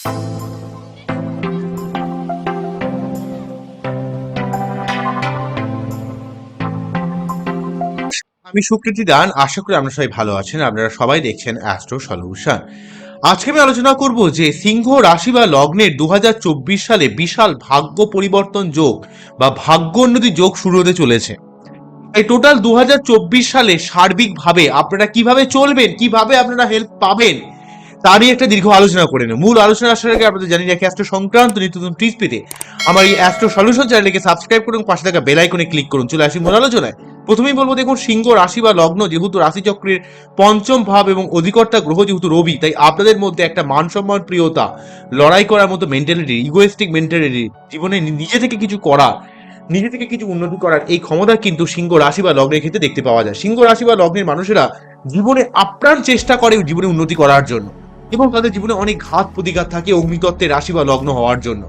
আমি সুকৃতি দান, আশা করি আপনারা সবাই ভালো আছেন। আপনারা সবাই দেখছেন অ্যাস্ট্রো সলিউশন। আজকে আমি আলোচনা করব যে সিংহ রাশি বা লগ্নের 2024 সালে বিশাল ভাগ্য পরিবর্তন যোগ বা ভাগ্য উন্নতি যোগ শুরু হতে চলেছে। এই টোটাল 2024 সালে সার্বিকভাবে আপনারা কিভাবে চলবেন, কিভাবে আপনারা হেল্প পাবেন, তারই একটা দীর্ঘ আলোচনা করে নেব। মূল আলোচনা আসার আগে আপনাদের জানিয়ে রাখি, অ্যাস্ট্রো সংক্রান্ত নিত্য নতুন টিপস পেতে আমার এই অ্যাস্ট্রো সলিউশন চ্যানেলকে সাবস্ক্রাইব করুন, পাশে থাকা বেল আইকনে ক্লিক করুন। চলে আসি মূল আলোচনায়। প্রথমেই বলবো, দেখুন, সিংহ রাশি বা লগ্ন যেহেতু রাশিচক্রের পঞ্চম ভাব এবং অধিকর্তা গ্রহ যেহেতু রবি, তাই আপনাদের মধ্যে একটা মান সম্মান, প্রিয়তা, লড়াই করার মতো মেন্টালিটি, ইগোয়েস্টিক মেন্টালিটি, জীবনে নিজে থেকে কিছু করা, নিজে থেকে কিছু উন্নতি করার এই ক্ষমতা কিন্তু সিংহ রাশি বা লগ্নের ক্ষেত্রে দেখতে পাওয়া যায়। সিংহ রাশি বা লগ্নের মানুষেরা জীবনে আপ্রাণ চেষ্টা করে জীবনে উন্নতি করার জন্য, এবং তাদের জীবনে অনেক ঘাত প্রতিঘাত থাকে অগ্নিতত্ত্বের রাশি বা লগ্ন হওয়ার জন্য।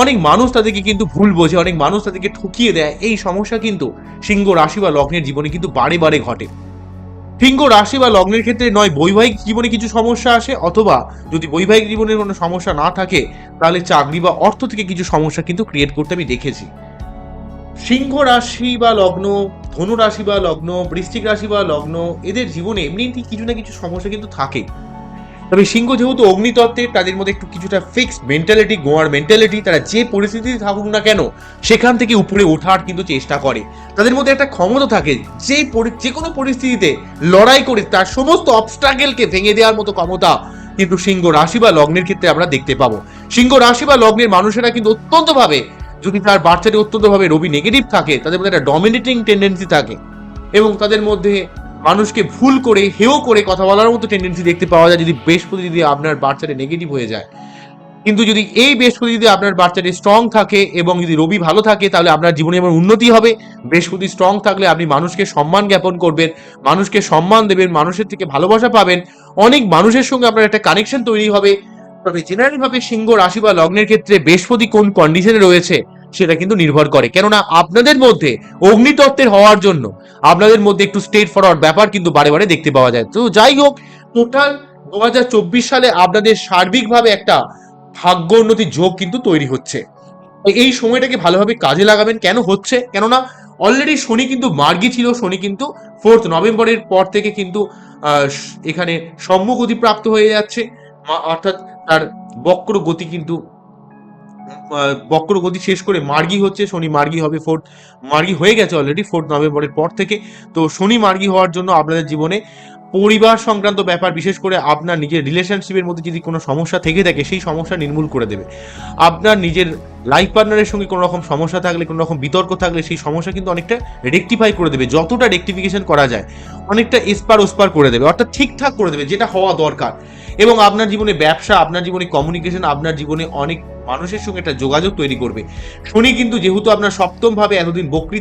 অনেক মানুষ তাদেরকে কিন্তু ভুল বোঝে, অনেক মানুষ তাদেরকে ঠকিয়ে দেয়। এই সমস্যা কিন্তু সিংহ রাশি বা লগ্নের জীবনে কিন্তু বারে বারে ঘটে। সিংহ রাশি বা লগ্নের ক্ষেত্রে নয় বৈবাহিক জীবনে কিছু সমস্যা আসে, অথবা যদি বৈবাহিক জীবনের কোনো সমস্যা না থাকে, তাহলে চাকরি বা অর্থ থেকে কিছু সমস্যা কিন্তু ক্রিয়েট করতে আমি দেখেছি। সিংহ রাশি বা লগ্ন, ধনু রাশি বা লগ্ন, বৃশ্চিক রাশি বা লগ্ন, এদের জীবনে এমনি কিছু না কিছু সমস্যা কিন্তু থাকে। তবে সিংহ যেহেতু অগ্নিতত্ত্বের, তাদের মধ্যে একটু কিছুটা ফিক্সড মেন্টালিটি, গোয়ার মেন্টালিটি, তারা যে পরিস্থিতিতে থাকুক না কেন সেখান থেকে উপরে ওঠার কিন্তু চেষ্টা করে। তাদের মধ্যে একটা ক্ষমতা থাকে যে কোনো পরিস্থিতিতে লড়াই করে তার সমস্ত অবস্ট্রাগেলকে ভেঙে দেওয়ার মতো ক্ষমতা কিন্তু সিংহ রাশি বা লগ্নের ক্ষেত্রে আমরা দেখতে পাবো। সিংহ রাশি বা লগ্নের মানুষেরা কিন্তু অত্যন্তভাবে, যদি তার বাচ্চাটি অত্যন্তভাবে রবি নেগেটিভ থাকে, তাদের মধ্যে একটা ডমিনেটিং টেন্ডেন্সি থাকে, এবং তাদের মধ্যে মানুষকে ভুল করে, হেয় করে কথা বলার মতো টেন্ডেন্সি দেখতে পাওয়া যায় যদি বৃহস্পতি যদি আপনার বাচ্চাটা নেগেটিভ হয়ে যায়। কিন্তু যদি এই বৃহস্পতি যদি আপনার বাচ্চাটি স্ট্রং থাকে এবং যদি রবি ভালো থাকে, তাহলে আপনার জীবনে এমন উন্নতি হবে। বৃহস্পতি স্ট্রং থাকলে আপনি মানুষকে সম্মান জ্ঞাপন করবেন, মানুষকে সম্মান দেবেন, মানুষের থেকে ভালোবাসা পাবেন, অনেক মানুষের সঙ্গে আপনার একটা কানেকশন তৈরি হবে। তবে জেনারেলি ভাবে সিংহ রাশি বা লগ্নের ক্ষেত্রে বৃহস্পতি কোন কন্ডিশনে রয়েছে সেটা কিন্তু নির্ভর করে, কেননা আপনাদের মধ্যে অগ্নিতত্ত্বের হওয়ার জন্য আপনাদের মধ্যে একটু স্ট্রেট ফরওয়ার্ড ব্যাপার কিন্তু বারে বারে দেখতে পাওয়া যায়। তো যাই হোক, টোটাল 2024 সালে আপনাদের সার্বিকভাবে একটা ভাগ্য উন্নতির যোগ কিন্তু তৈরি হচ্ছে। এই সময়টাকে ভালোভাবে কাজে লাগাবেন। কেন হচ্ছে? কেননা অলরেডি শনি কিন্তু মার্গী ছিল। শনি কিন্তু 4 নভেম্বরের পর থেকে কিন্তু এখানে সম্মুগতি প্রাপ্ত হয়ে যাচ্ছে, অর্থাৎ তার বক্র গতি কিন্তু বক্র গতি শেষ করে মার্গী হচ্ছে। শনি মার্গী হবে মার্গী হয়ে গেছে অলরেডি 4 নভেম্বরের পর থেকে। তো শনি মার্গী হওয়ার জন্য আপনাদের জীবনে পরিবার সংক্রান্ত ব্যাপার, বিশেষ করে আপনার নিজের রিলেশনশিপের মধ্যে যদি কোনো সমস্যা থেকে থাকে সেই সমস্যা নির্মূল করে দেবে। আপনার নিজের লাইফ পার্টনারের সঙ্গে কোনো রকম সমস্যা থাকলে, কোনো রকম বিতর্ক থাকলে সেই সমস্যা কিন্তু অনেকটা রেকটিফাই করে দেবে, যতটা রেকটিফিকেশন করা যায় অনেকটা এসপার ওসপার করে দেবে, অর্থাৎ ঠিকঠাক করে দেবে যেটা হওয়া দরকার। এবং আপনার জীবনে ব্যবসা, আপনার জীবনে কমিউনিকেশন, আপনার জীবনে অনেক মানুষের সঙ্গে একটা যোগাযোগ তৈরি করবে। শনি কিন্তু যেহেতু আপনার সপ্তম ভাবে এতদিন বক্রী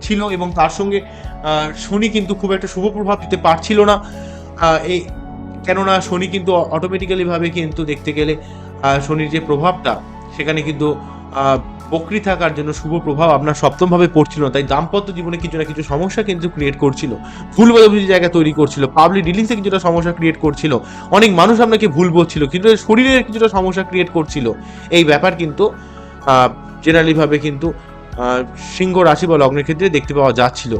ছিল, এবং তার সঙ্গে শনি কিন্তু খুব একটা শুভ প্রভাব দিতে পারছিল না। এই কেননা শনি কিন্তু অটোমেটিক্যালি ভাবে কিন্তু দেখতে গেলে শনির যে প্রভাবটা সেখানে কিন্তু বক্রী থাকার জন্য শুভ প্রভাব আপনার সপ্তম ভাবে পড়ছিল না, তাই দাম্পত্য জীবনে কিছু না কিছু সমস্যা কিন্তু ক্রিয়েট করছিল, ভুল বোঝাবুঝি জায়গা তৈরি করছিল, পাবলিক ডিলিংসে কিছুটা সমস্যা ক্রিয়েট করছিল, অনেক মানুষ আপনাকে ভুল বলছিল, কিন্তু শরীরের কিছুটা সমস্যা ক্রিয়েট করছিল। এই ব্যাপার কিন্তু জেনারেলি ভাবে কিন্তু সিংহ রাশি বা লগ্নের ক্ষেত্রে দেখতে পাওয়া যাচ্ছিল।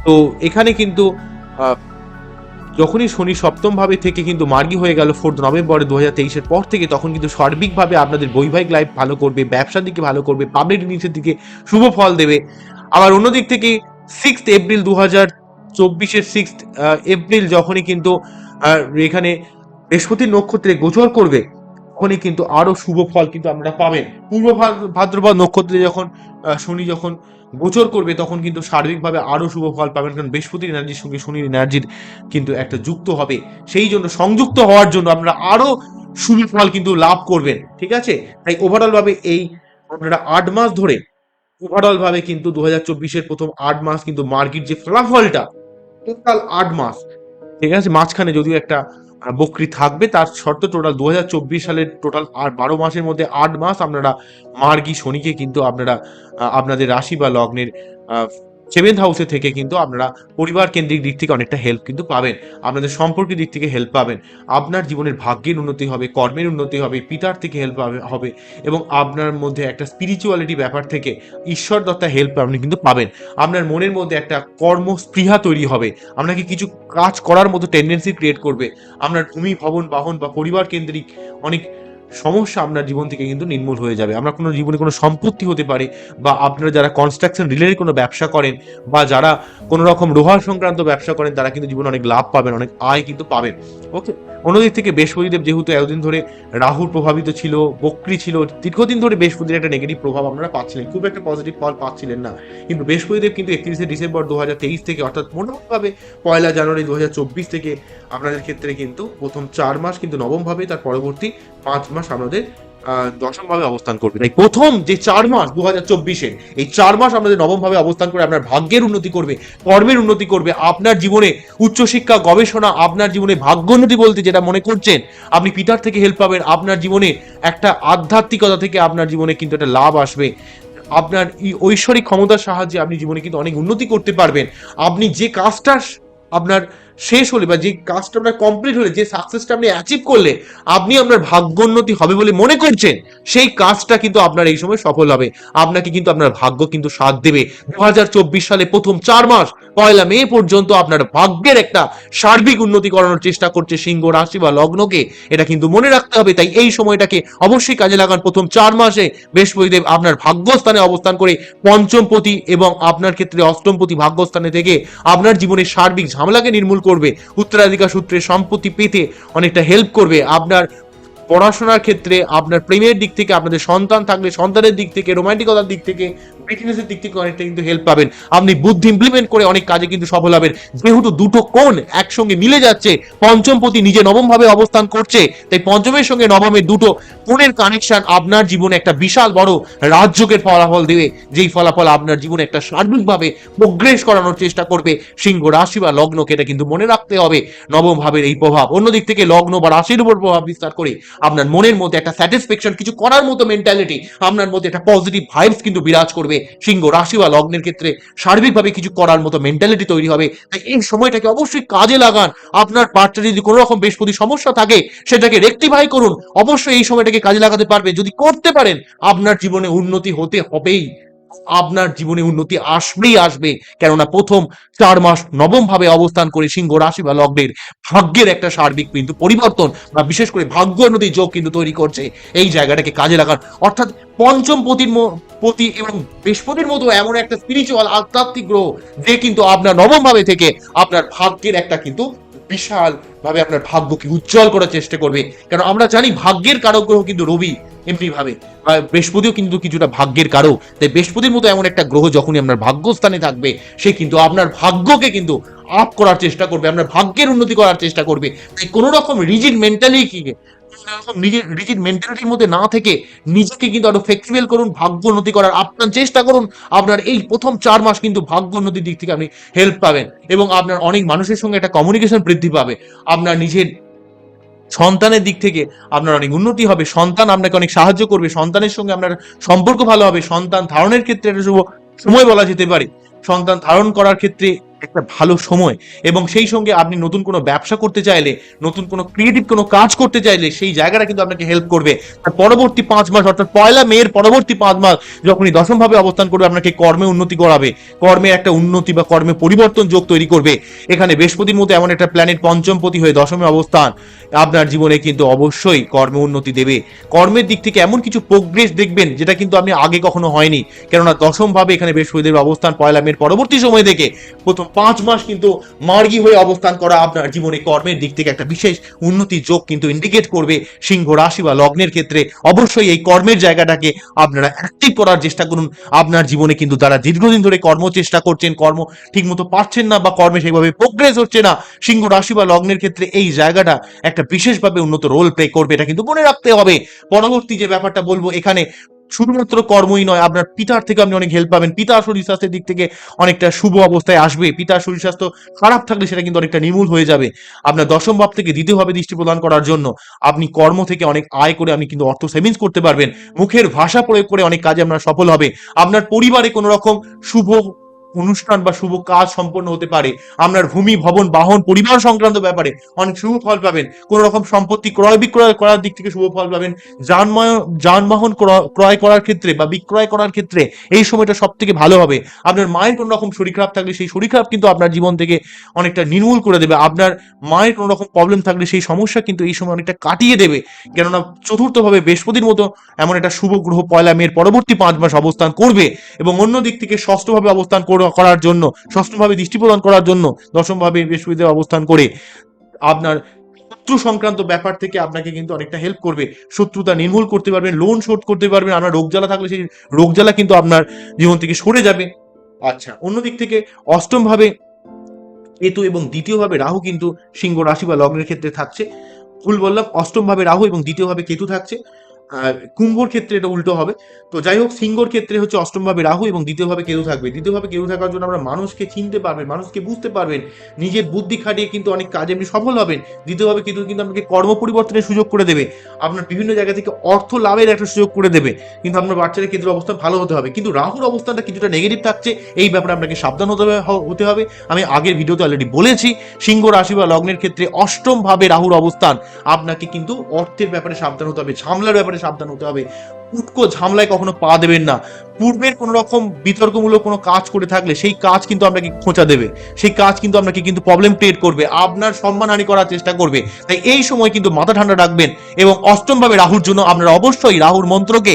তো এখানে কিন্তু যখনই শনি সপ্তম ভাবে থেকে কিন্তু মার্গী হয়ে গেল 4 নভেম্বর 2023-এর পর থেকে, তখন কিন্তু সার্বিকভাবে আপনাদের বৈবাহিক লাইফ ভালো করবে, ব্যবসার দিকে ভালো করবে, পাবলিক ডিলিংসের দিকে শুভ ফল দেবে। আবার অন্যদিক থেকে 6 এপ্রিল 2024-এর 6 এপ্রিল যখনই কিন্তু এখানে বৃহস্পতি নক্ষত্রে গোচর করবে, তখনই কিন্তু আরো শুভ ফল কিন্তু আপনারা পাবেন। পূর্ব ভাদ্রপদ নক্ষত্রে যখন শনি যখন গোচর করবে, তখন কিন্তু সার্বিকভাবে আরো শুভ ফল পাবেন, কারণ বৃহস্পতির এনার্জির সঙ্গে শনির এনার্জির কিন্তু একটা যুক্ত হবে। সেই জন্য সংযুক্ত হওয়ার জন্য আপনারা আরো শুভ ফল কিন্তু লাভ করবেন। ঠিক আছে? তাই ওভারঅল ভাবে এই আপনারা 8 মাস ধরে ওভারঅল ভাবে কিন্তু 2024-এর প্রথম 8 মাস কিন্তু মার্কেট যে ফলাফলটা, টোটাল 8 মাস, ঠিক আছে, মাঝখানে যদিও একটা বকরি থাকবে, তার শর্ত টোটাল 2024 সালের টোটাল আর 12 মাসের মধ্যে 8 মাস আপনারা মার্গী শনিকে কিন্তু আপনারা আপনাদের রাশি বা লগ্নের সেভেন্থ হাউসে থেকে কিন্তু আপনারা পরিবার কেন্দ্রিক দিক থেকে অনেকটা হেল্প কিন্তু পাবেন। আপনাদের সম্পর্কের দিক থেকে হেল্প পাবেন। আপনার জীবনের ভাগ্যের উন্নতি হবে, কর্মের উন্নতি হবে, পিতার থেকে হেল্প হবে এবং আপনার মধ্যে একটা স্পিরিচুয়ালিটি ব্যাপার থেকে ঈশ্বর দত্তা হেল্প আপনি কিন্তু পাবেন। আপনার মনের মধ্যে একটা কর্মস্পৃহা তৈরি হবে। আপনাকে কিছু কাজ করার মতো টেন্ডেন্সি ক্রিয়েট করবে। আপনার ভূমি, ভবন, বাহন বা পরিবার কেন্দ্রিক অনেক সমস্যা আপনার জীবন থেকে কিন্তু নির্মূল হয়ে যাবে। আপনার কোনো জীবনে কোনো সম্পত্তি হতে পারে, বা আপনারা যারা কনস্ট্রাকশন রিলেটেড কোনো ব্যবসা করেন বা যারা কোনো রকম লোহার সংক্রান্ত ব্যবসা করেন, তারা কিন্তু জীবনে অনেক লাভ পাবেন, অনেক আয় কিন্তু পাবেন। ওকে, অন্যদিক থেকে বৃহস্পতিদেব যেহেতু এতদিন ধরে রাহুর প্রভাবিত ছিল, বক্রী ছিল, দীর্ঘদিন ধরে বৃহস্পতির একটা নেগেটিভ প্রভাব আপনারা পাচ্ছিলেন, খুব একটা পজিটিভ ফল পাচ্ছিলেন না। কিন্তু বৃহস্পতিদেব কিন্তু 31শে ডিসেম্বর 2023 থেকে, অর্থাৎ মোটামুটিভাবে 1 জানুয়ারি 2024 থেকে আপনাদের ক্ষেত্রে কিন্তু প্রথম 4 মাস কিন্তু নবম ভাবে, তার পরবর্তী 5 মাস আমাদের দশম ভাবে অবস্থান করবে। তাই প্রথম যে 4 মাস 2024-এ, এই 4 মাস আমাদের নবম ভাবে অবস্থান করে আপনার ভাগ্যের উন্নতি করবে, কর্মের উন্নতি করবে। আপনার জীবনে উচ্চশিক্ষা, গবেষণা, আপনার জীবনে ভাগ্যোন্নতি বলতে যেটা মনে করছেন, আপনি পিতার থেকে হেল্প পাবেন। আপনার জীবনে একটা আধ্যাত্মিকতা থেকে আপনার জীবনে কিন্তু একটা লাভ আসবে। আপনার ঐশ্বরিক ক্ষমতার সাহায্যে আপনি জীবনে কিন্তু অনেক উন্নতি করতে পারবেন। আপনি যে কাজটা আপনার শেষ হলে, বা যে কাজটা আপনার কমপ্লিট হলে, যে সাকসেসটা আপনি অ্যাচিভ করলে আপনি আপনার ভাগ্যোন্নতি হবে বলে মনে করছেন, সেই কাজটা কিন্তু আপনার এই সময় সফল হবে। আপনাকে কিন্তু আপনার ভাগ্য কিন্তু সাথ দেবে। 2024 সালে প্রথম 4 মাস 1 মে পর্যন্ত আপনার ভাগ্যের একটা সার্বিক উন্নতি করানোর চেষ্টা করছে সিংহ রাশি বা লগ্নকে, এটা কিন্তু মনে রাখতে হবে। তাই এই সময়টাকে অবশ্যই কাজে লাগান। প্রথম 4 মাসে বৃহস্পতিদেব আপনার ভাগ্যস্থানে অবস্থান করে পঞ্চমপতি এবং আপনার ক্ষেত্রে অষ্টমপতি ভাগ্যস্থানে থেকে আপনার জীবনের সার্বিক ঝামেলাকে নির্মূল করবে। উত্তরাধিকার সূত্রে সম্পত্তি পেতে অনেকটা হেল্প করবে। আপনার পড়াশোনার ক্ষেত্রে, আপনার প্রেমের দিক থেকে, আপনাদের সন্তান থাকলে সন্তানের দিক থেকে, রোমান্টিকতার দিক থেকে, বিজনেসের দিক থেকে অনেকটা কিন্তু হেল্প পাবেন। আপনি বুদ্ধি ইমপ্লিমেন্ট করে অনেক কাজে কিন্তু সফল হবেন। যেহেতু দুটো কোণ একসঙ্গে মিলে যাচ্ছে, পঞ্চমপতি নিজে নবম ভাবে অবস্থান করছে, তাই পঞ্চমের সঙ্গে নবমের দুটো কোণের কানেকশন আপনার জীবনে একটা বিশাল বড় রাজযোগের ফলাফল দেবে, যেই ফলাফল আপনার জীবনে একটা সার্বিকভাবে প্রোগ্রেস করানোর চেষ্টা করবে। সিংহ রাশি বা লগ্নকে এটা কিন্তু মনে রাখতে হবে, নবম ভাবের এই প্রভাব। অন্যদিক থেকে লগ্ন বা রাশির উপর প্রভাব বিস্তার করে আপনার মনের মধ্যে একটা স্যাটিসফ্যাকশন, কিছু করার মতো মেন্টালিটি, আপনার মধ্যে একটা পজিটিভ ভাইবস কিন্তু বিরাজ করবে। সিংহ রাশি বা লগ্নের ক্ষেত্রে সার্বিকভাবে কিছু করার মতো মেন্টালিটি তৈরি হবে। তাই এই সময়টাকে অবশ্যই কাজে লাগান। আপনার পার্টনার যদি কোনো রকম বৃহস্পতি সমস্যা থাকে, সেটাকে রেকটিফাই করুন। অবশ্যই এই সময়টাকে কাজে লাগাতে পারবে। যদি করতে পারেন, আপনার জীবনে উন্নতি হতে হবেই, আপনার জীবনে উন্নতি আসবেই আসবে। কেননা প্রথম 4 মাস নবম ভাবে অবস্থান করে সিংহ রাশি বা লগ্নের ভাগ্যের একটা সার্বিক কিন্তু পরিবর্তন, বা বিশেষ করে ভাগ্য উন্নতি যোগ কিন্তু তৈরি করছে। এই জায়গাটাকে কাজে লাগান। অর্থাৎ পঞ্চম পতি এবং বৃহস্পতির মতো এমন একটা স্পিরিচুয়াল আধ্যাত্মিক গ্রহ, যে কিন্তু আপনার নবম ভাবে থেকে আপনার ভাগ্যের একটা কিন্তু বিশাল ভাবে আপনার ভাগ্যকে উজ্জ্বল করার চেষ্টা করবে। কারণ আমরা জানি ভাগ্যের কারক গ্রহ কিন্তু রবি, এমনি ভাবে বৃহস্পতিও কিন্তু কিছুটা ভাগ্যের কারক। তাই বৃহস্পতির মতো এমন একটা গ্রহ যখনই আপনার ভাগ্যস্থানে থাকবে, সে কিন্তু আপনার ভাগ্যকে কিন্তু আপ করার চেষ্টা করবে, আপনার ভাগ্যের উন্নতি করার চেষ্টা করবে। তাই কোনো রকম রিজিড মেন্টালিটিকে, রিজিড মেন্টালিটির মধ্যে না থেকে নিজেকে কিন্তু আরো ফ্লেক্সিবল করুন, ভাগ্য উন্নতি করার আপনার চেষ্টা করুন। আপনার এই প্রথম 4 মাস কিন্তু ভাগ্য উন্নতির দিক থেকে আপনি হেল্প পাবেন, এবং আপনার অনেক মানুষের সঙ্গে একটা কমিউনিকেশন বৃদ্ধি পাবে। আপনার নিজের সন্তানের দিক থেকে আপনার অনেক উন্নতি হবে। সন্তান আপনাকে অনেক সাহায্য করবে, সন্তানের সঙ্গে আপনার সম্পর্ক ভালো হবে। সন্তান ধারণের ক্ষেত্রে একটা শুভ সময় বলা যেতে পারে। সন্তান ধারণ করার ক্ষেত্রে একটা ভালো সময়, এবং সেই সঙ্গে আপনি নতুন কোনো ব্যবসা করতে চাইলে, নতুন কোনো ক্রিয়েটিভ কোনো কাজ করতে চাইলে, সেই জায়গাটা কিন্তু আপনাকে হেল্প করবে। আর পরবর্তী 5 মাস, অর্থাৎ 1 মের পরবর্তী 5 মাস যখনই দশম ভাবে অবস্থান করবে, আপনাকে কর্মে উন্নতি করাবে, কর্মে একটা উন্নতি বা কর্মে পরিবর্তন যোগ তৈরি করবে। এখানে বৃহস্পতির মতো এমন একটা প্ল্যানেট পঞ্চমপতি হয়ে দশমে অবস্থান আপনার জীবনে কিন্তু অবশ্যই কর্মে উন্নতি দেবে। কর্মের দিক থেকে এমন কিছু প্রোগ্রেস দেখবেন, যেটা কিন্তু আপনি আগে কখনো হয়নি। কেননা দশম ভাবে এখানে বৃহস্পতির অবস্থান 1 মের পরবর্তী সময় থেকে প্রথম 5 মাস কিন্তু মার্গী হয়ে অবস্থান করা আপনার জীবনে কর্মের দিক থেকে একটা বিশেষ উন্নতি যোগ কিন্তু ইন্ডিকেট করবে। সিংহ রাশি বা লগ্নের ক্ষেত্রে অবশ্যই এই কর্মের জায়গাটাকে আপনারা অ্যাক্টিভ করার চেষ্টা করুন। আপনার জীবনে কিন্তু যারা দীর্ঘদিন ধরে কর্ম চেষ্টা করছেন, কর্ম ঠিক মতো পাচ্ছেন না, বা কর্মে সেইভাবে প্রোগ্রেস হচ্ছে না, সিংহ রাশি বা লগ্নের ক্ষেত্রে এই জায়গাটা একটা বিশেষভাবে উন্নত রোল প্লে করবে। এটা কিন্তু মনে রাখতে হবে। পরবর্তী যে ব্যাপারটা বলবো, এখানে শুধুমাত্র কর্মই নয়, আপনার পিতার থেকে আপনি অনেক হেল্প পাবেন। পিতার শরীর স্বাস্থ্যের দিক থেকে অনেকটা শুভ অবস্থায় আসবে। পিতার শরীর স্বাস্থ্য খারাপ থাকলে সেটা কিন্তু অনেকটা নির্মূল হয়ে যাবে। আপনার দশম ভাব থেকে দ্বিতীয়ভাবে দৃষ্টি প্রদান করার জন্য আপনি কর্ম থেকে অনেক আয় করে আপনি কিন্তু অর্থ সেভিংস করতে পারবেন। মুখের ভাষা প্রয়োগ করে অনেক কাজে আপনার সফল হবে। আপনার পরিবারে কোনো রকম শুভ অনুষ্ঠান বা শুভ কাজ সম্পন্ন হতে পারে। আপনার ভূমি, ভবন, বাহন, পরিবার সংক্রান্ত ব্যাপারে অনেক শুভ ফল পাবেন। কোন রকম সম্পত্তি ক্রয় বিক্রয় করার দিক থেকে শুভ ফল পাবেন। যানবাহন ক্রয় করার ক্ষেত্রে বা বিক্রয় করার ক্ষেত্রে এই সময়টা সব থেকে ভালো হবে। আপনার মায়ের কোনো রকম শরীর খারাপ থাকলে সেই শরীর খারাপ কিন্তু আপনার জীবন থেকে অনেকটা নির্মূল করে দেবে। আপনার মায়ের কোনো রকম প্রবলেম থাকলে সেই সমস্যা কিন্তু এই সময় অনেকটা কাটিয়ে দেবে। কেননা চতুর্থভাবে বৃহস্পতির মতো এমন একটা শুভ গ্রহ 1 মের পরবর্তী 5 মাস অবস্থান করবে, এবং অন্য দিক থেকে ষষ্ঠভাবে অবস্থান করার জন্য, ষষ্ঠভাবে দৃষ্টি প্রদান করার জন্য দশমভাবে বৃহস্পতিদেব অবস্থান করে আপনার শত্রু সংক্রান্ত ব্যাপার থেকে আপনাকে কিন্তু অনেকটা হেল্প করবে। শত্রুতা নির্মূল করতে পারবেন, লোন শোধ করতে পারবেন। আপনার রোগ জ্বালা থাকলে সেই রোগ জ্বালা কিন্তু আপনার জীবন থেকে সরে যাবে। আচ্ছা, অন্যদিক থেকে অষ্টম ভাবে কেতু এবং দ্বিতীয় ভাবে রাহু কিন্তু সিংহ রাশি বা লগ্নের ক্ষেত্রে থাকছে। ভুল বললাম, অষ্টম ভাবে রাহু এবং দ্বিতীয় ভাবে কেতু থাকছে। আর কুম্ভর ক্ষেত্রে এটা উল্টো হবে। তো যাই হোক, সিংহর ক্ষেত্রে হচ্ছে অষ্টম ভাবে রাহু এবং দ্বিতীয় ভাবে কেতু থাকবে। দ্বিতীয় ভাবে কেতু থাকার জন্য আমরা মানুষকে চিনতে পারবেন, মানুষকে বুঝতে পারবেন, নিজের বুদ্ধি খাটিয়ে কিন্তু অনেক কাজে আপনি সফল হবেন। দ্বিতীয় ভাবে কেতু কিন্তু আপনাকে কর্ম পরিবর্তনের সুযোগ করে দেবে, আপনার বিভিন্ন জায়গা থেকে অর্থ লাভের একটা সুযোগ করে দেবে। কিন্তু আপনার বাচ্চাদের কেতুর অবস্থা ভালো হতে হবে, কিন্তু রাহুর অবস্থানটা কিছুটা নেগেটিভ থাকছে। এই ব্যাপারে আপনাকে সাবধান হতে হবে। আমি আগের ভিডিওতে অলরেডি বলেছি, সিংহ রাশি বা লগ্নের ক্ষেত্রে অষ্টম ভাবে রাহুর অবস্থান আপনাকে কিন্তু অর্থের ব্যাপারে সাবধান হতে হবে, ঝামেলার ব্যাপারে সাবধান হতে হবে। উটকো ঝামেলায় কখনো পা দেবেন না। পূর্বের কোন রকম বিতর্কমূলক কোনো কাজ করে থাকলে সেই কাজ কিন্তু আপনাকে খোঁচা দেবে, সেই কাজ কিন্তু আপনাকে কিন্তু প্রবলেম ক্রিয়েট করবে, আপনার সম্মানহানি করার চেষ্টা করবে। তাই এই সময় কিন্তু মাথা ঠান্ডা রাখবেন। এবং অষ্টম ভাবে রাহুর জন্য আপনারা অবশ্যই রাহুর মন্ত্রকে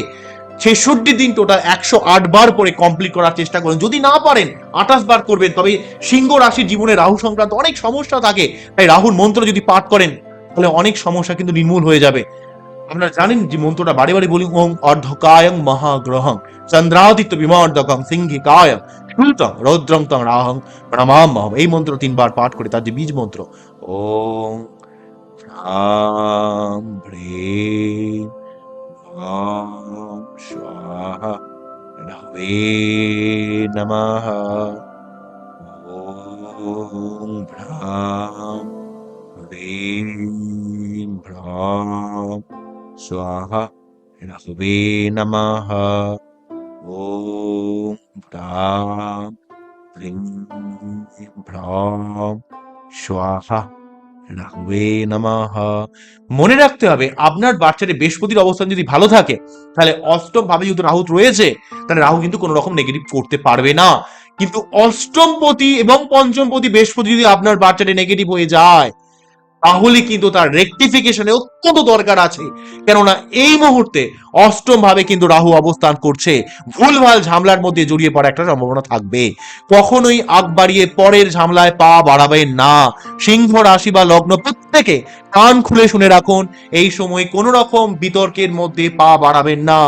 66 দিন টোটাল 108 বার করে কমপ্লিট করার চেষ্টা করুন। যদি না পারেন 28 বার করবেন। তবে সিংহ রাশির জীবনে রাহু সংক্রান্ত অনেক সমস্যা থাকে, তাই রাহুর মন্ত্র যদি পাঠ করেন তাহলে অনেক সমস্যা কিন্তু নির্মূল হয়ে যাবে। আপনারা জানেন যে মন্ত্রটা বারে বারে বলি, ওং অর্ধকায়ং মহাগ্রহং চন্দ্রাদিত্য বিমর্দকং সিংহিকায়ং শ্রুতং রৌদ্রং তং রাহং প্রণমাম্যহম। এই মন্ত্র 3 বার পাঠ করে তার যে বীজ মন্ত্র ওং হ্রাং হ্রিং স্বাহা রবে নমঃ। ওং ভ্রাং হ্রিং ভ্রাং স্বাহা রবে নমঃ। ওং ভ্রাং হ্রিং ভ্রাং স্বাহা রাহুবে নমঃ। মনে রাখতে হবে, আপনার বাচ্চাদের বৃহস্পতির অবস্থান যদি ভালো থাকে তাহলে অষ্টম ভাবে যেহেতু রাহু রয়েছে, তাহলে রাহু কিন্তু কোনো রকম নেগেটিভ করতে পারবে না। কিন্তু অষ্টমপতি এবং পঞ্চমপতি বৃহস্পতি যদি আপনার বাচ্চাদের নেগেটিভ হয়ে যায় তাহলে কিন্তু তার রেকটিফিকেশনে অত্যন্ত দরকার আছে। কেননা এই মুহূর্তে অষ্টম ভাবে কিন্তু রাহু অবস্থান করছে, ভুলভাল ঝামেলার মধ্যে জড়িয়ে পড়ার একটা সম্ভাবনা থাকবে। কখনোই আগ বাড়িয়ে পরের ঝামেলায় পা বাড়াবেন না। সিংহ রাশি বা লগ্ন প্রত্যেকে কান খুলে শুনে রাখুন, এই সময় কোনো রকম বিতর্কের মধ্যে পা বাড়াবেন না।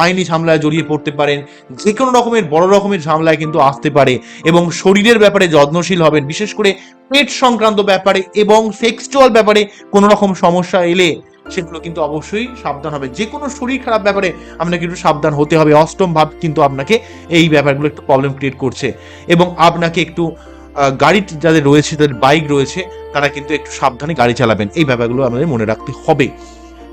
আইনি ঝামেলায় জড়িয়ে পড়তে পারেন, যে কোনো রকমের বড় রকমের ঝামেলায় কিন্তু আসতে পারে। এবং শরীরের ব্যাপারে যত্নশীল হবেন, বিশেষ করে পেট সংক্রান্ত ব্যাপারে এবং সেক্সুয়াল ব্যাপারে কোনো রকম সমস্যা এলে সেগুলো কিন্তু অবশ্যই সাবধান হবে। যে কোনো শরীর খারাপ ব্যাপারে আপনাকে একটু সাবধান হতে হবে। অষ্টম ভাব কিন্তু আপনাকে এই ব্যাপারগুলো একটু প্রবলেম ক্রিয়েট করছে, এবং আপনাকে একটু গাড়ি যাদের রয়েছে, যাদের বাইক রয়েছে, তারা কিন্তু একটু সাবধানে গাড়ি চালাবেন। এই ব্যাপারগুলো আমাদের মনে রাখতে হবে।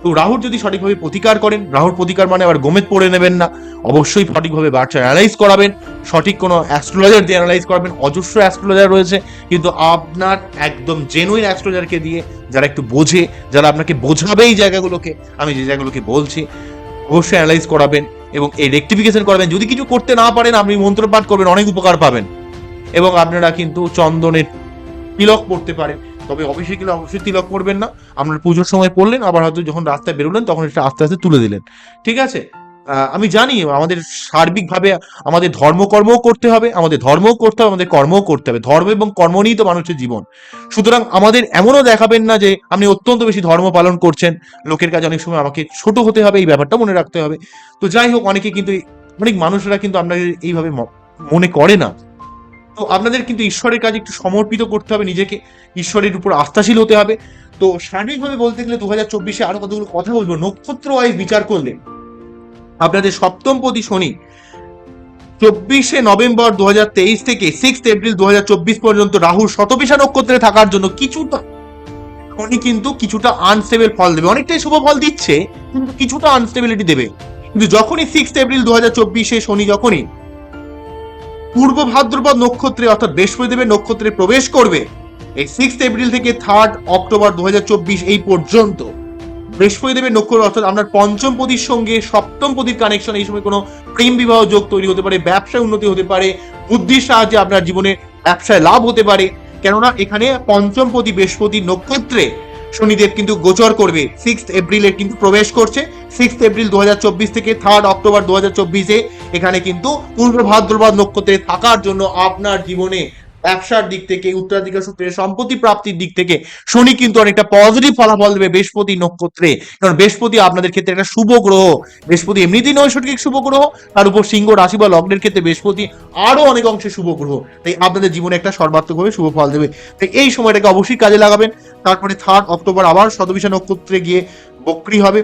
তো রাহুর যদি সঠিকভাবে প্রতিকার করেন, রাহুর প্রতিকার মানে আবার গোমেদ পড়ে নেবেন না, অবশ্যই সঠিকভাবে বাচ্চা অ্যানালাইজ করাবেন, সঠিক কোনো অ্যাস্ট্রোলজার দিয়ে অ্যানালাইজ করাবেন। অজস্র অ্যাস্ট্রোলজার রয়েছে, কিন্তু আপনার একদম জেনুইন অ্যাস্ট্রোলজারকে দিয়ে, যারা একটু বোঝে, যারা আপনাকে বোঝাবে এই জায়গাগুলোকে, আমি যে জায়গাগুলোকে বলছি, অবশ্যই অ্যানালাইজ করাবেন এবং এই রেকটিফিকেশন করাবেন। যদি কিছু করতে না পারেন আপনি মন্ত্রপাঠ করবেন, অনেক উপকার পাবেন। এবং আপনারা কিন্তু চন্দনের তিলক পড়তে পারেন, তবে অফিসে গেলে অবশ্যই তিলক পড়বেন না। আপনার পুজোর সময় পড়লেন, আবার হয়তো যখন রাস্তায় বেরোলেন তখন এটা আস্তে আস্তে তুলে দিলেন, ঠিক আছে? আমি জানি আমাদের সার্বিকভাবে আমাদের ধর্মকর্মও করতে হবে, আমাদের ধর্মও করতে হবে, আমাদের কর্মও করতে হবে। ধর্ম এবং কর্ম নিয়েই তো মানুষের জীবন। সুতরাং আমাদের এমনও দেখাবেন না যে আপনি অত্যন্ত বেশি ধর্ম পালন করছেন, লোকের কাছে অনেক সময় আমাকে ছোট হতে হবে, এই ব্যাপারটা মনে রাখতে হবে। তো যাই হোক, অনেকে কিন্তু অনেক মানুষরা কিন্তু আপনাদের এইভাবে মনে করে না। তো আপনাদের কিন্তু ঈশ্বরের কাছে একটু সমর্পিত করতে হবে নিজেকে, ঈশ্বরের উপর আস্থাশীল হতে হবে। তো সার্বিকভাবে বলতে গেলে 2024-এ আরো কতগুলো কথা বলবো। নক্ষত্র ওয়াইজ বিচার করলে আপনাদের সপ্তমপতি শনি 24 নভেম্বর 2023 থেকে 6 এপ্রিল 2024 পর্যন্ত রাহুর শতবিশা নক্ষত্রে থাকার জন্য কিছুটা শনি কিন্তু কিছুটা আনস্টেবল ফল দেবে। অনেকটাই শুভ ফল দিচ্ছে, কিন্তু কিছুটা আনস্টেবিলিটি দেবে। কিন্তু যখনই 6 এপ্রিল 2024-এ শনি যখনই পূর্ব ভাদ্রপদ নক্ষত্রে অর্থাৎ বৃহস্পতিদেবের নক্ষত্রে প্রবেশ করবে এই 6 এপ্রিল থেকে 3 অক্টোবর 2024 এই পর্যন্ত। বৃহস্পতিদেবের নক্ষত্র অর্থাৎ আপনার পঞ্চম পতির সঙ্গে সপ্তম পতির কানেকশন, এই সময় কোনো প্রেম বিবাহ যোগ তৈরি হতে পারে, ব্যবসায় উন্নতি হতে পারে, বুদ্ধির সাহায্যে আপনার জীবনে ব্যবসায় লাভ হতে পারে। কেননা এখানে পঞ্চম পতি বৃহস্পতি নক্ষত্রে শনিদেব কিন্তু গোচর করবে, 6 এপ্রিলে কিন্তু প্রবেশ করছে। 6 এপ্রিল 2024 থেকে 3 অক্টোবর 2024 এখানে কিন্তু পূর্ব ভাদ্রপদ নক্ষত্রে থাকার জন্য আপনার জীবনে ব্যবসার দিক থেকে, উত্তরাধিকার সূত্রে সম্পত্তি প্রাপ্তির দিক থেকে শনি কিন্তু অনেকটা পজিটিভ ফলাফল দেবে বৃহস্পতি নক্ষত্রে। কারণ বৃহস্পতি আপনাদের ক্ষেত্রে একটা শুভ গ্রহ। বৃহস্পতি এমনিতেই নৈসর্গিক শুভ গ্রহ, তার উপর সিংহ রাশি বা লগ্নের ক্ষেত্রে বৃহস্পতি আরো অনেক অংশে শুভ গ্রহ, তাই আপনাদের জীবনে একটা সর্বাত্মকভাবে শুভ ফল দেবে। তাই এই সময়টাকে অবশ্যই কাজে লাগাবেন। তারপরে 3 অক্টোবর আবার শতবিশা নক্ষত্রে গিয়ে বক্রী হবে।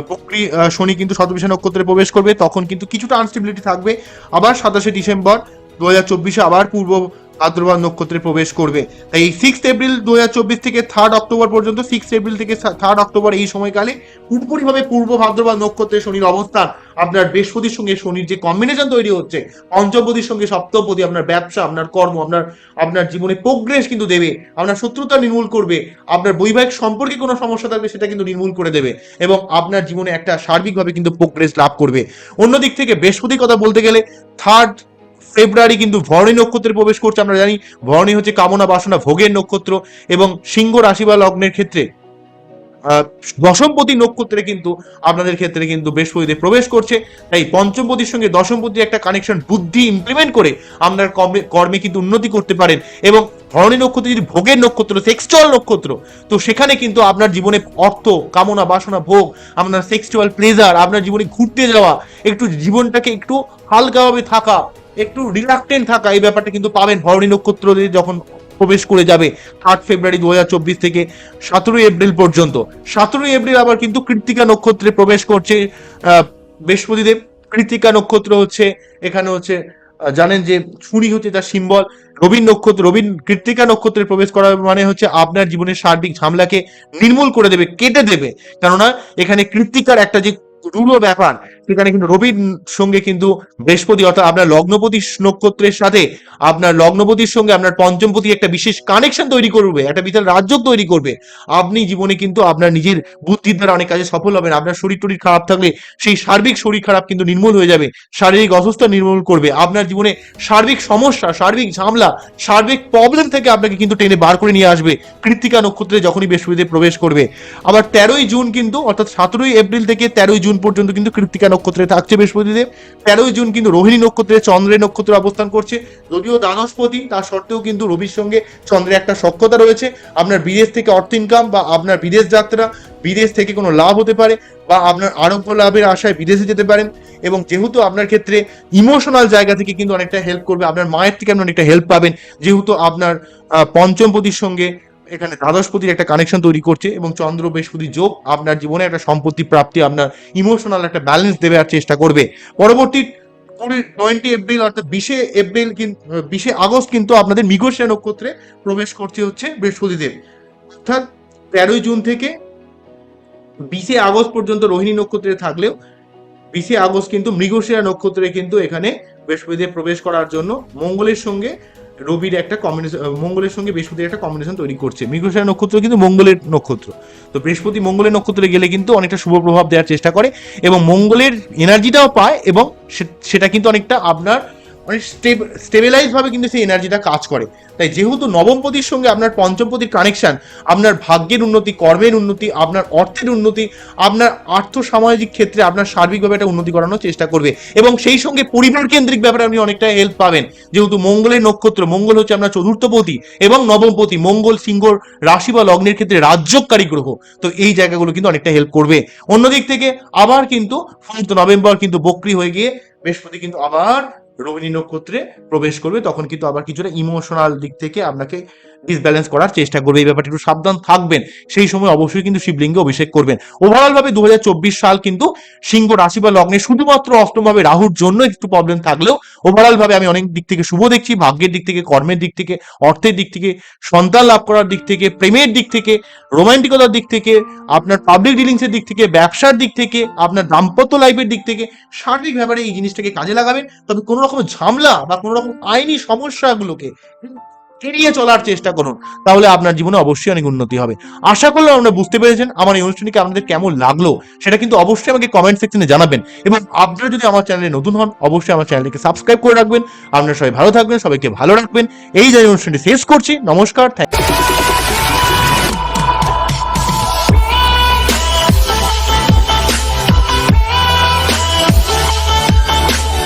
বক্রী শনি কিন্তু শতবিশা নক্ষত্রে প্রবেশ করবে, তখন কিন্তু কিছুটা আনস্টেবিলিটি থাকবে। আবার 27 ডিসেম্বর 2024 আবার পূর্ব ভাদ্রপদ নক্ষত্রে প্রবেশ করবে। তাই 6 এপ্রিল 2024 থেকে 3 অক্টোবর পর্যন্ত, 6 এপ্রিল থেকে 3 অক্টোবর এই সময়কালে পুরোপুরিভাবে পূর্ব ভাদ্রপদ নক্ষত্রে শনির অবস্থান, আপনার বৃহস্পতির সঙ্গে শনির যে কম্বিনেশন তৈরি হচ্ছে, পঞ্চমপতির সঙ্গে সপ্তমপতি, আপনার ব্যবসা, আপনার কর্ম, আপনার জীবনে প্রোগ্রেস কিন্তু দেবে, আপনার শত্রুতা নির্মূল করবে, আপনার বৈবাহিক সম্পর্কে কোনো সমস্যা থাকবে সেটা কিন্তু নির্মূল করে দেবে, এবং আপনার জীবনে একটা সার্বিকভাবে কিন্তু প্রোগ্রেস লাভ করবে। অন্যদিক থেকে বৃহস্পতির কথা বলতে গেলে 3 ফেব্রুয়ারি কিন্তু ভরণী নক্ষত্রে প্রবেশ করছে। আমরা জানি ভরণী হচ্ছে কামনা বাসনা ভোগের নক্ষত্র, এবং সিংহ রাশি বা লগ্নের ক্ষেত্রে দশমপতি নক্ষত্রে কিন্তু আপনাদের ক্ষেত্রে কিন্তু বৃহস্পতিদেব প্রবেশ করছে। তাই পঞ্চমপতির সঙ্গে দশমপতির একটা কানেকশন বুদ্ধি ইমপ্লিমেন্ট করে আপনার কর্মে কিন্তু উন্নতি করতে পারেন। এবং ভরণী নক্ষত্র যদি ভোগের নক্ষত্র, সেক্সুয়াল নক্ষত্র, তো সেখানে কিন্তু আপনার জীবনে অর্থ, কামনা বাসনা ভোগ, আপনার সেক্সুয়াল প্লেজার, আপনার জীবনে ঘুরতে যাওয়া, একটু জীবনটাকে একটু হালকাভাবে থাকা, একটু রিল্যাক্টেন্ট থাকা, এই ব্যাপারটা কিন্তু পাবেন ভরণী নক্ষত্র যখন প্রবেশ করে যাবে 8 ফেব্রুয়ারি 2024 থেকে 17 এপ্রিল পর্যন্ত। 17 এপ্রিল আবার কিন্তু কৃত্তিকা নক্ষত্রে প্রবেশ করছে বৃহস্পতিদেব। কৃত্তিকা নক্ষত্র হচ্ছে, এখানে হচ্ছে জানেন যে ছুরি হচ্ছে তার সিম্বল। রবীন নক্ষত্র, রবীন কৃত্তিকা নক্ষত্রে প্রবেশ করা মানে হচ্ছে আপনার জীবনের সার্বিক ঝামেলাকে নির্মূল করে দেবে, কেটে দেবে। কেননা এখানে কৃত্তিকার একটা যে রূঢ় ব্যাপার, সেখানে কিন্তু রবির সঙ্গে কিন্তু বৃহস্পতি অর্থাৎ আপনার লগ্নপতি নক্ষত্রের সাথে আপনার লগ্নপতির সঙ্গে আপনার পঞ্চমপতি একটা বিশেষ কানেকশন তৈরি করবে, একটা বিশাল রাজ্য তৈরি করবে। আপনি জীবনে কিন্তু আপনার নিজের বুদ্ধির দ্বারা অনেক কাজে সফল হবেন। আপনার শরীর টরীর খারাপ থাকলে সেই সার্বিক শরীর খারাপ কিন্তু নির্মূল হয়ে যাবে, শারীরিক অসুস্থতা নির্মূল করবে। আপনার জীবনে সার্বিক সমস্যা, সার্বিক ঝামেলা, সার্বিক প্রবলেম থেকে আপনাকে কিন্তু টেনে বার করে নিয়ে আসবে কৃত্তিকা নক্ষত্রে যখনই বৃহস্পতিদেব প্রবেশ করবে। আবার 13ই জুন কিন্তু, অর্থাৎ 17 এপ্রিল থেকে 13ই জুন পর্যন্ত কিন্তু কৃত্তিকা নক্ষত্রে থাকছে বৃহস্পতিদেব। 13ই জুন কিন্তু রোহিণী নক্ষত্রে চন্দ্রের নক্ষত্রে অবস্থান করছে। যদিও দ্বাদশপতি, তার সত্ত্বেও কিন্তু রবির সঙ্গে চন্দ্রের একটা সখ্যতা রয়েছে। আপনার বিদেশ থেকে অর্থ ইনকাম বা আপনার বিদেশ যাত্রা, বিদেশ থেকে কোনো লাভ হতে পারে, বা আপনার আরোগ্য লাভের আশায় বিদেশে যেতে পারেন। এবং যেহেতু আপনার ক্ষেত্রে ইমোশনাল জায়গা থেকে কিন্তু অনেকটা হেল্প করবে, আপনার মায়ের থেকে আপনি অনেকটা হেল্প পাবেন, যেহেতু আপনার পঞ্চমপতির সঙ্গে এখানে দ্বাদশপতির একটা কানেকশন তৈরি করছে, এবং চন্দ্র বৃহস্পতি যোগ আপনার জীবনে একটা সম্পত্তি প্রাপ্তি, আপনার ইমোশনাল একটা ব্যালেন্স দেবে আর চেষ্টা করবে। পরবর্তী 20 এপ্রিল অর্থাৎ 20 আগস্ট কিন্তু আপনাদের মৃগশিরা নক্ষত্রে প্রবেশ করছে হচ্ছে বৃহস্পতিদেব। অর্থাৎ 13ই জুন থেকে 20 আগস্ট পর্যন্ত রোহিণী নক্ষত্রে থাকলেও 20 আগস্ট কিন্তু মৃগশিরা নক্ষত্রে কিন্তু এখানে বৃহস্পতিদেব প্রবেশ করার জন্য মঙ্গলের সঙ্গে রবির একটা কম্বিনেশন, মঙ্গলের সঙ্গে বৃহস্পতির একটা কম্বিনেশন তৈরি করছে। মৃগশিরা নক্ষত্র কিন্তু মঙ্গলের নক্ষত্র, তো বৃহস্পতি মঙ্গলের নক্ষত্রে গেলে কিন্তু অনেকটা শুভ প্রভাব দেওয়ার চেষ্টা করে, এবং মঙ্গলের এনার্জিটাও পায়, এবং সেটা কিন্তু অনেকটা আপনার অনেক স্টেবিলাইজ ভাবে কিন্তু সেই এনার্জিটা কাজ করে। তাই যেহেতু নবমপতির সঙ্গে আপনার পঞ্চমপতির কানেকশন, আপনার ভাগ্যের উন্নতি, কর্মের উন্নতি, আপনার অর্থের উন্নতি, আপনার আর্থ সামাজিক ক্ষেত্রে আপনার সার্বিকভাবে একটা উন্নতি করানোর চেষ্টা করবে। এবং সেই সঙ্গে পরিবার কেন্দ্রিক ব্যাপারে আপনি অনেকটা হেল্প পাবেন, যেহেতু মঙ্গলের নক্ষত্র, মঙ্গল হচ্ছে আপনার চতুর্থপতি এবং নবমপতি, মঙ্গল সিংহ রাশি বা লগ্নের ক্ষেত্রে রাজ্যকারী গ্রহ, তো এই জায়গাগুলো কিন্তু অনেকটা হেল্প করবে। অন্যদিক থেকে আবার কিন্তু 4 নভেম্বর কিন্তু বক্রী হয়ে গিয়ে বৃহস্পতি কিন্তু আবার রোহিণী নক্ষত্রে প্রবেশ করবে, তখন কিন্তু আবার কিছুটা ইমোশনাল দিক থেকে আপনাকে ডিসব্যালেন্স করার চেষ্টা করবে। এই ব্যাপারটা একটু সাবধান থাকবেন। সেই সময় অবশ্যই কিন্তু শিবলিঙ্গে অভিষেক করবেন। ওভারঅল ভাবে 2024 সাল কিন্তু সিংহ রাশি বা লগ্নে শুধুমাত্র অষ্টমভাবে রাহুর জন্য একটু প্রবলেম থাকলেও ওভারঅল ভাবে আমি অনেক দিক থেকে শুভ দেখছি। ভাগ্যের দিক থেকে, কর্মের দিক থেকে, অর্থের দিক থেকে, সন্তান লাভ করার দিক থেকে, প্রেমের দিক থেকে, রোমান্টিকতার দিক থেকে, আপনার পাবলিক ডিলিংস এর দিক থেকে, ব্যবসার দিক থেকে, আপনার দাম্পত্য লাইফের দিক থেকে, সার্বিক ব্যাপারে এই জিনিসটাকে কাজে লাগাবেন। তবে কোনো রকম ঝামেলা বা কোনো রকম আইনি সমস্যাগুলোকে এড়িয়ে চলার চেষ্টা করুন, তাহলে আপনার জীবনে অবশ্যই অনেক উন্নতি হবে। আশা করলাম আপনারা বুঝতে পেরেছেন। আমার এই অনুষ্ঠানটিকে আপনাদের কেমন লাগলো সেটা কিন্তু অবশ্যই আমাকে কমেন্ট সেকশনে জানাবেন, এবং আপনারা যদি আমার চ্যানেলে নতুন হন অবশ্যই আমার চ্যানেলটিকে সাবস্ক্রাইব করে রাখবেন। আপনারা সবাই ভালো থাকবেন, সবাইকে ভালো রাখবেন। এই যে অনুষ্ঠানটি শেষ করছি, নমস্কার।